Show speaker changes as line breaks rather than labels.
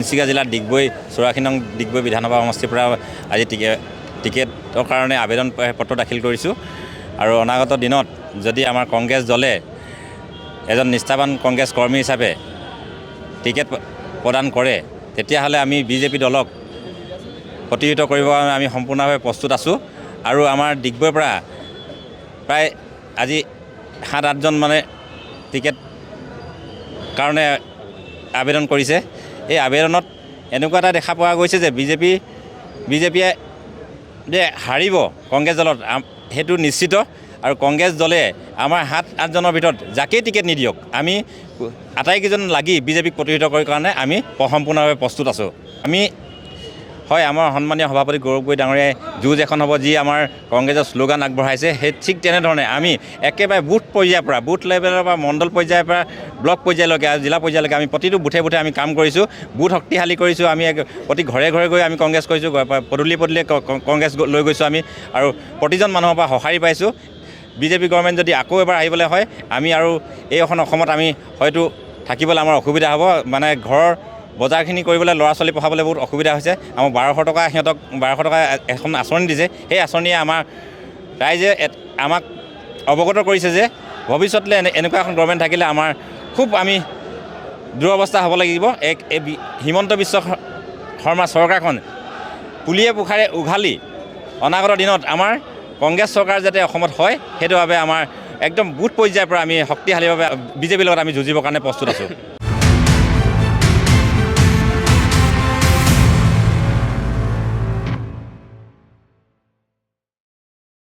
তিনিচুকীয়া জিলাৰ ডিগবৈ 84 নং ডিগবৈ বিধানসভা সমষ্টিৰ পৰা আজি টিকেটৰ কাৰণে আবেদন পত্ৰ দাখিল কৰিছোঁ আৰু অনাগত দিনত যদি আমাৰ কংগ্ৰেছ দলে এজন নিষ্ঠাবান কংগ্ৰেছ কৰ্মী হিচাপে টিকেট প্ৰদান কৰে তেতিয়াহ'লে আমি বিজেপি দলক প্ৰতিহত কৰিবৰ কাৰণে আমি সম্পূৰ্ণভাৱে প্ৰস্তুত আছোঁ আৰু আমাৰ ডিগবৈৰ পৰা প্ৰায় আজি 7-8জন মানে টিকেট কাৰণে আবেদন কৰিছে। এই আবেদনত এনেকুৱা এটা দেখা পোৱা গৈছে যে বিজেপিয়ে যে হাৰিব কংগ্ৰেছ দলত সেইটো নিশ্চিত আৰু কংগ্ৰেছ দলে আমাৰ 7-8জনৰ ভিতৰত যাকেই টিকেট নিদিয়ক আমি আটাইকেইজন লাগি বিজেপিক প্ৰতিহত কৰাৰ কাৰণে আমি সম্পূৰ্ণভাৱে প্ৰস্তুত আছোঁ। আমি হয় আমাৰ সন্মানীয় সভাপতি গৌৰৱ গগৈ ডাঙৰীয়াই যুঁজ এখন হ'ব যি আমাৰ কংগ্ৰেছৰ শ্লোগান আগবঢ়াইছে সেই ঠিক তেনেধৰণে আমি একেবাৰে বুথ পৰ্যায়ৰ পৰা বুথ লেভেলৰ পৰা মণ্ডল পৰ্যায়ৰ পৰা ব্লক পৰ্যায়লৈকে আৰু জিলা পৰ্যায়লৈকে আমি প্ৰতিটো বুথে আমি কাম কৰিছোঁ, বুথ শক্তিশালী কৰিছোঁ। আমি প্ৰতি ঘৰে ঘৰে গৈ আমি কংগ্ৰেছ কৰিছোঁ, পদূলিয়ে কংগ্ৰেছ লৈ গৈছোঁ আমি আৰু প্ৰতিজন মানুহৰ পৰা সঁহাৰি পাইছোঁ। বিজেপি গভৰ্ণমেণ্ট যদি আকৌ এবাৰ আহিবলৈ হয় আমি আৰু এইখন অসমত আমি হয়তো থাকিবলৈ আমাৰ অসুবিধা হ'ব। মানে ঘৰৰ বজাৰখিনি কৰিবলৈ ল'ৰা ছোৱালী পঢ়াবলৈ বহুত অসুবিধা হৈছে। আমাৰ 1200 টকা সিহঁতক 1200 টকা এখন আঁচনি দিছে, সেই আঁচনিয়ে আমাৰ ৰাইজে আমাক অৱগত কৰিছে যে ভৱিষ্যতলৈ এনেকুৱা এখন গভৰ্ণমেণ্ট থাকিলে আমাৰ খুব আমি দুৰৱস্থা হ'ব লাগিব। হিমন্ত বিশ্ব শৰ্মা চৰকাৰখন পুলিয়ে পোখাৰে উঘালি অনাগত দিনত আমাৰ কংগ্ৰেছ চৰকাৰ যাতে অসমত হয় সেইটো বাবে আমাৰ একদম বুথ পৰ্যায়ৰ পৰা আমি শক্তিশালীভাৱে বিজেপিৰ লগত আমি যুঁজিবৰ কাৰণে প্ৰস্তুত আছোঁ।